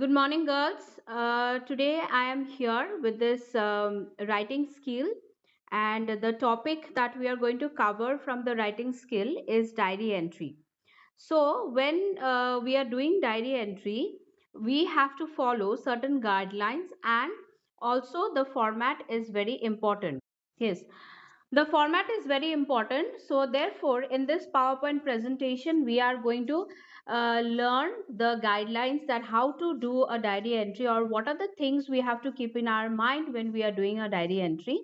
Good morning, girls. Today I am here with this writing skill, and the topic that we are going to cover from the writing skill is diary entry. So, when we are doing diary entry, we have to follow certain guidelines, and also the format is very important. Yes, the format is very important. So, therefore, in this PowerPoint presentation, we are going to learn the guidelines that how to do a diary entry or what are the things we have to keep in our mind when we are doing a diary entry,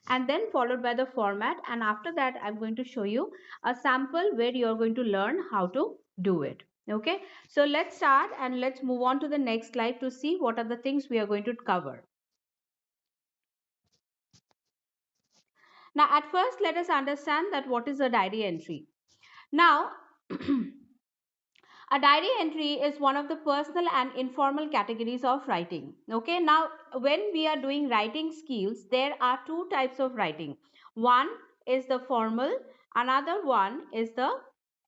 and then followed by the format. And after that, I'm going to show you a sample where you're going to learn how to do it. Okay, so let's start and let's move on to the next slide to see what are the things we are going to cover. Now, at first, let us understand that what is a diary entry. Now, a diary entry is one of the personal and informal categories of writing. Okay, now when we are doing writing skills, there are two types of writing. One is the formal, another one is the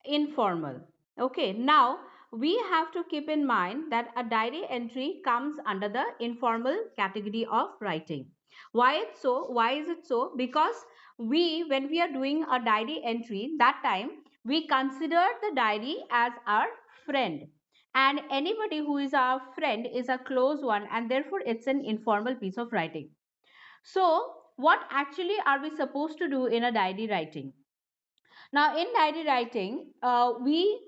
informal. Okay, now we have to keep in mind that a diary entry comes under the informal category of writing. Why it's so? Why is it so? Because when we are doing a diary entry, that time we consider the diary as our friend, and anybody who is our friend is a close one, and therefore it's an informal piece of writing. So what actually are we supposed to do in a diary writing? Now, in diary writing, we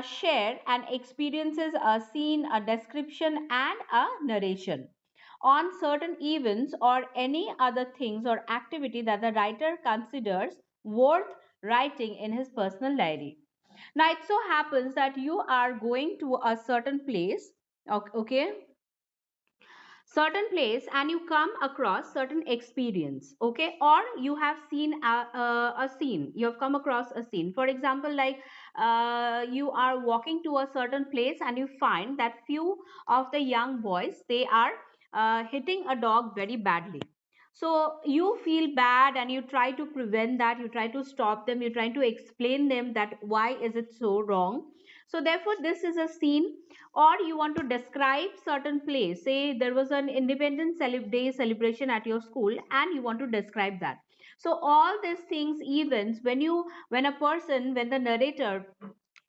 share and experiences a scene, a description, and a narration on certain events or any other things or activity that the writer considers worth writing in his personal diary. Now, it so happens that you are going to a certain place, okay, certain place, and you come across certain experience, okay, or you have seen a scene, you have come across a scene. For example, like you are walking to a certain place and you find that few of the young boys, they are hitting a dog very badly. So you feel bad and you try to prevent that, you try to stop them, you try to explain them that why is it so wrong. So therefore this is a scene. Or you want to describe certain place, say there was an independence day celebration at your school and you want to describe that. So all these things, events, when a person, when the narrator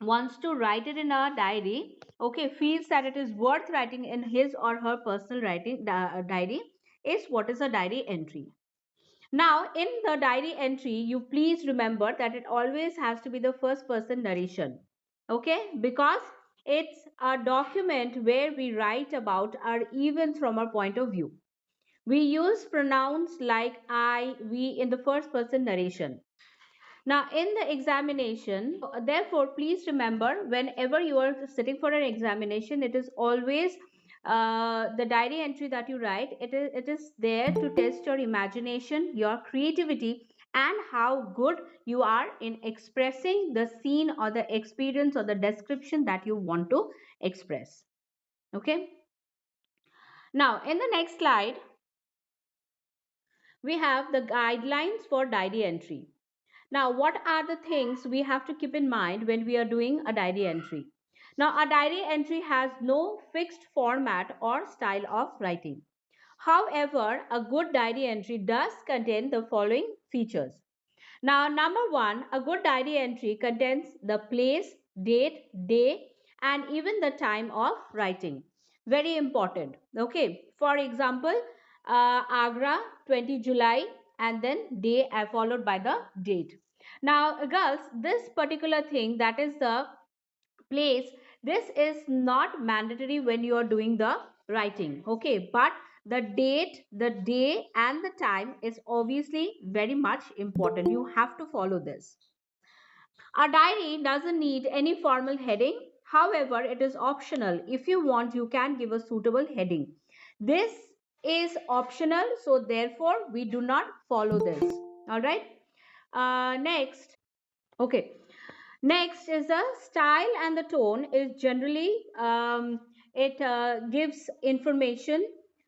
wants to write it in a diary, okay, feels that it is worth writing in his or her personal diary, is what is a diary entry. Now, in the diary entry, you please remember that it always has to be the first person narration. Okay? Because it's a document where we write about our events from our point of view. We use pronouns like I, we in the first person narration. Now, in the examination, therefore, please remember whenever you are sitting for an examination, it is always the diary entry that you write. It is there to test your imagination, your creativity, and how good you are in expressing the scene or the experience or the description that you want to express. Okay. Now, in the next slide, we have the guidelines for diary entry. Now, what are the things we have to keep in mind when we are doing a diary entry? Now, a diary entry has no fixed format or style of writing. However, a good diary entry does contain the following features. Now, number one, a good diary entry contains the place, date, day, and even the time of writing. Very important. Okay. For example, Agra, 20 July, and then day followed by the date. Now, girls, this particular thing, that is the place, this is not mandatory when you are doing the writing, okay, but the date, the day, and the time is obviously very much important. You have to follow this. A diary doesn't need any formal heading. However, it is optional. If you want, you can give a suitable heading. This is optional, so therefore we do not follow this. All right. Next, okay, next is the style and the tone is generally it gives information.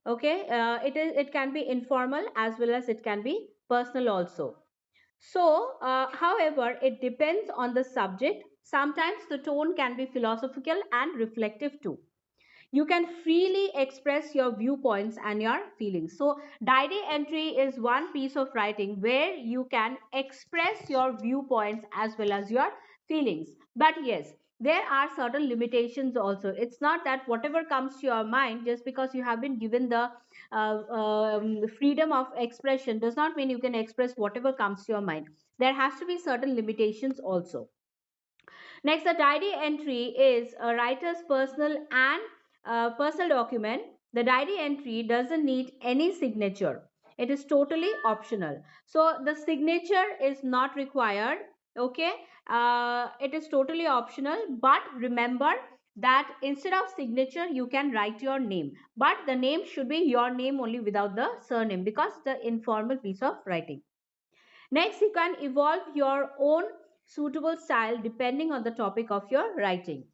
Okay, it can be informal as well as it can be personal also. So, however, it depends on the subject. Sometimes the tone can be philosophical and reflective too. you can freely express your viewpoints and your feelings. So diary entry is one piece of writing where you can express your viewpoints as well as your feelings. But yes, there are certain limitations also. It's not that whatever comes to your mind, just because you have been given the freedom of expression, does not mean you can express whatever comes to your mind. There has to be certain limitations also. Next, the diary entry is a writer's personal and personal document. The diary entry doesn't need any signature. It is totally optional. So the signature is not required. Okay, it is totally optional. But remember that instead of signature, you can write your name. But the name should be your name only without the surname, because the informal piece of writing. Next, you can evolve your own suitable style depending on the topic of your writing.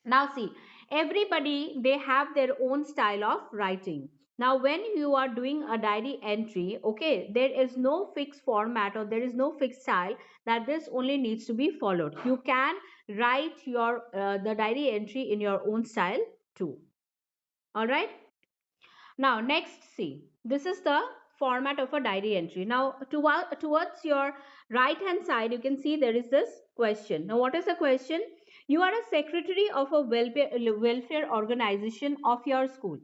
Now, see, everybody they have their own style of writing. Now, when you are doing a diary entry, okay, there is no fixed format or there is no fixed style that this only needs to be followed. You can write your the diary entry in your own style too. All right. Now, next, see, this is the format of a diary entry. Now, towards your right hand side, you can see there is this question. Now, what is the question? You are a secretary of a welfare organization of your school.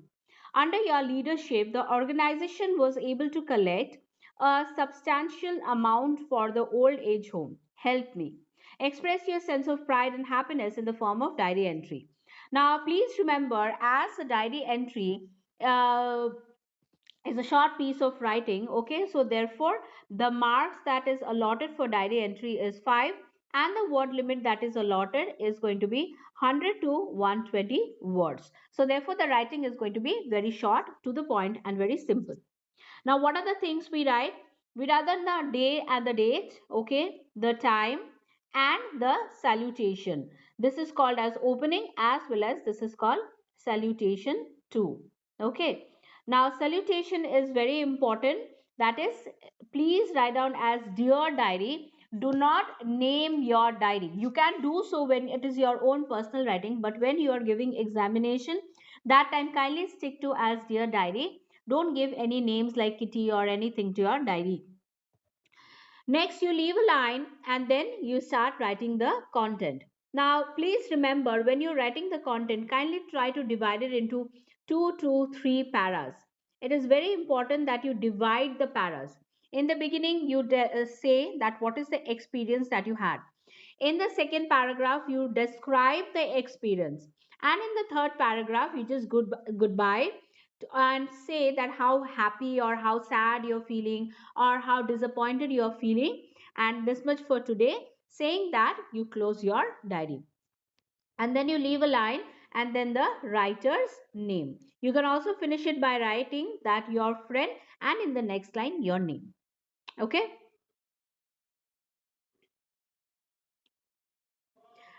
Under your leadership, the organization was able to collect a substantial amount for the old age home. Help me. Express your sense of pride and happiness in the form of diary entry. Now, please remember, as a diary entry, uh, is a short piece of writing. Okay, so therefore the marks that is allotted for diary entry is 5, and the word limit that is allotted is going to be 100 to 120 words. So therefore the writing is going to be very short, to the point, and very simple. Now, what are the things we write? We write the day and the date, okay, the time, and the salutation. This is called as opening, as well as this is called salutation too. Okay. Now, salutation is very important. That is, please write down as dear diary. Do not name your diary. You can do so when it is your own personal writing, but when you are giving examination, that time kindly stick to as dear diary. Don't give any names like Kitty or anything to your diary. Next, you leave a line and then you start writing the content. Now, please remember, when you're writing the content, kindly try to divide it into 2 to 3 paras. It is very important that you divide the paras. In the beginning, you say that what is the experience that you had. In the second paragraph, you describe the experience. And in the third paragraph, you just goodbye and say that how happy or how sad you're feeling or how disappointed you're feeling. And this much for today. Saying that, you close your diary. And then you leave a line and then the writer's name. You can also finish it by writing that your friend, and in the next line, your name. Okay.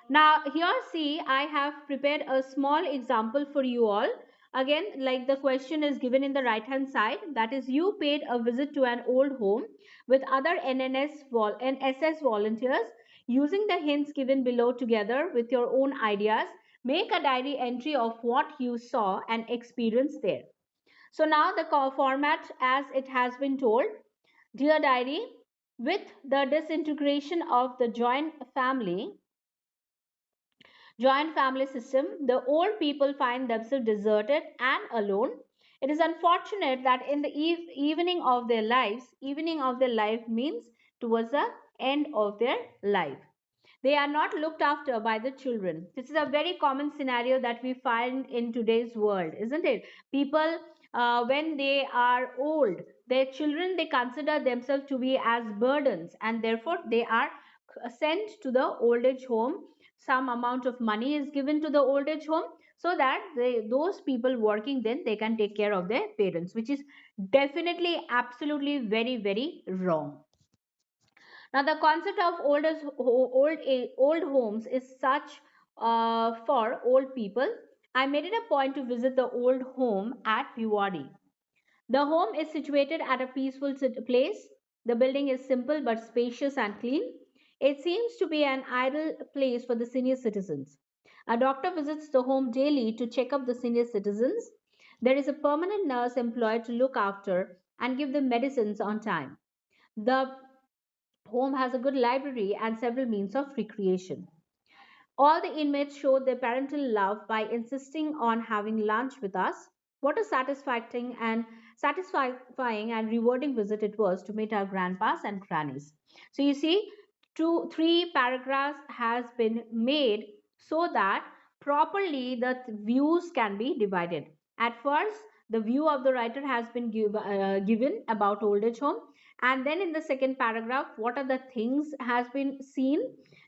Now here see, I have prepared a small example for you all. Again, like the question is given in the right hand side, that is, you paid a visit to an old home with other NSS volunteers. Using the hints given below together with your own ideas, make a diary entry of what you saw and experienced there. So now the format as it has been told. Dear diary, with the disintegration of the joint family system, the old people find themselves deserted and alone. It is unfortunate that in the evening of their life means towards the end of their life. They are not looked after by the children. This is a very common scenario that we find in today's world, isn't it? People, when they are old, their children, they consider themselves to be as burdens, and therefore they are sent to the old age home. Some amount of money is given to the old age home so that those people working then they can take care of their parents, which is definitely absolutely very, very wrong. Now, the concept of old homes is such for old people. I made it a point to visit the old home at Bhiwadi. The home is situated at a peaceful place. The building is simple but spacious and clean. It seems to be an ideal place for the senior citizens. A doctor visits the home daily to check up the senior citizens. There is a permanent nurse employed to look after and give them medicines on time. The home has a good library and several means of recreation. All the inmates showed their parental love by insisting on having lunch with us. What a satisfying and rewarding visit it was to meet our grandpas and grannies. So you see, three paragraphs has been made so that properly the views can be divided. At first, the view of the writer has been given about old age home, and then in the second paragraph, what are the things has been seen,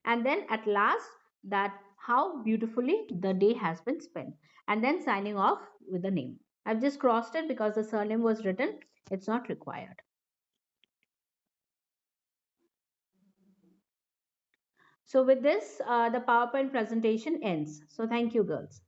and then at last that how beautifully the day has been spent, and then signing off with the name. I've just crossed it because the surname was written, it's not required. So with this, the PowerPoint presentation ends. So thank you, girls.